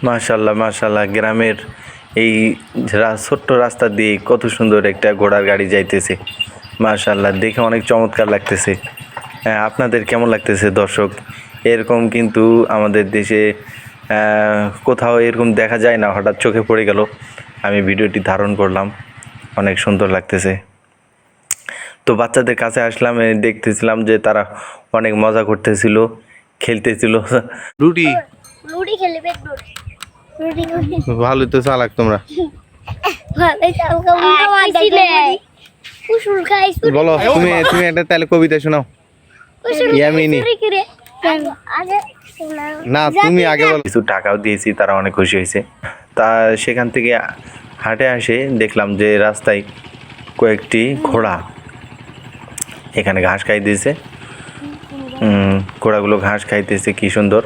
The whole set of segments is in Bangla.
মাশাআল্লাহ মাশাআল্লাহ, গ্রামের এই ছোট্ট রাস্তা দিয়ে কত সুন্দর একটা ঘোড়ার গাড়ি যাইতেছে। মাশাআল্লাহ, দেখে অনেক চমৎকার লাগতেছে। হ্যাঁ, আপনাদের কেমন লাগতেছে দর্শক? এরকম কিন্তু আমাদের দেশে কোথাও এরকম দেখা যায় না, হঠাৎ চোখে পড়ে গেল, আমি ভিডিওটি ধারণ করলাম, অনেক সুন্দর লাগতেছে। তো বাচ্চাদের কাছে আসলাম, দেখতেছিলাম যে তারা অনেক মজা করতেছিল, খেলতেছিল। রুটি রুটি খেলে পেট ভরে। রুটি ভালোই তো চালাক তোমরা। ভালোই চাল খাইছিলে কুসুর খাইছো। বলো তুমি একটা তাহলে কবিতা শোনাও। ইয়ামিনী আগে না, তুমি আগে বলো। কিছু টাকাও দিয়েছি, তারা অনেক খুশি হয়েছে। তা সেখান থেকে হাটে আসে দেখলাম যে রাস্তায় কয়েকটি ঘোড়া এখানে ঘাস খাইতেছে। ঘোড়াগুলো ঘাস খাইতেছে, কি সুন্দর।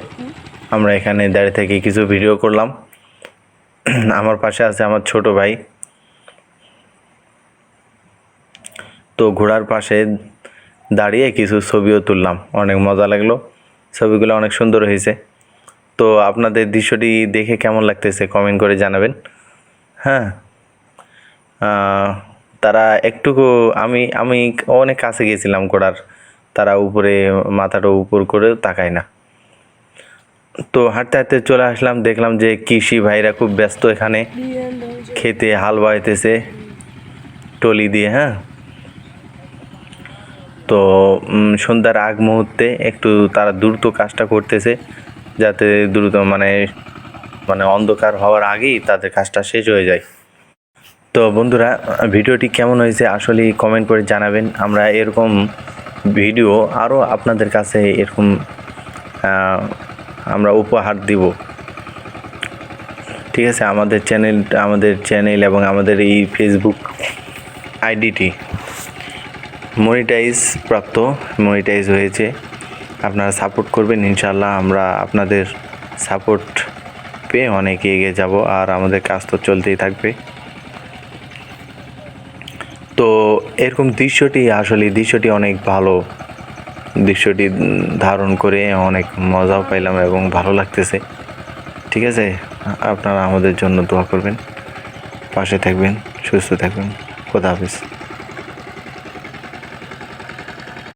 আমরা এখানে দাঁড়িয়ে থেকে কিছু ভিডিও করলাম। আমার পাশে আছে আমার ছোট ভাই। তো ঘোড়ার পাশে দাঁড়িয়ে কিছু ছবিও তুললাম, অনেক মজা লাগলো, ছবিগুলো অনেক সুন্দর হয়েছে। তো আপনাদের দৃশ্যটি দেখে কেমন লাগতেছে কমেন্ট করে জানাবেন। হ্যাঁ, তারা একটুকু আমি অনেক কাছে গিয়েছিলাম ঘোড়ার, তারা উপরে মাথাটা উপর করে তাকায় না। তো হাঁটতে হাঁটতে চলে আসলাম, দেখলাম যে কৃষি ভাইরা খুব ব্যস্ত, এখানে খেতে হাল বাইতেছে টলি দিয়ে। হ্যাঁ, তো সন্ধ্যার আগ মুহূর্তে একটু তারা দ্রুত কাজটা করতেছে, যাতে দ্রুত মানে অন্ধকার হওয়ার আগেই তাদের কাজটা শেষ হয়ে যায়। তো বন্ধুরা, ভিডিওটি কেমন হয়েছে আসলে কমেন্ট করে জানাবেন। আমরা এরকম ভিডিও আরও আপনাদের কাছে এরকম আমরা উপহার দিব। ঠিক আছে, আমাদের চ্যানেল এবং আমাদের এই ফেসবুক আইডিটি মনিটাইজ হয়েছে। আপনারা সাপোর্ট করবেন, ইনশাআল্লাহ আমরা আপনাদের সাপোর্ট পেয়ে অনেক এগিয়ে যাব, আর আমাদের কাজ তো চলতেই থাকবে। তো এরকম দৃশ্যটি অনেক ভালো, দৃশ্যটি ধারণ করে অনেক মজাও পাইলাম এবং ভালো লাগতেছে। ঠিক আছে, আপনারা আমাদের জন্য দোয়া করবেন, পাশে থাকবেন, সুস্থ থাকবেন। খোদা হাফেজ।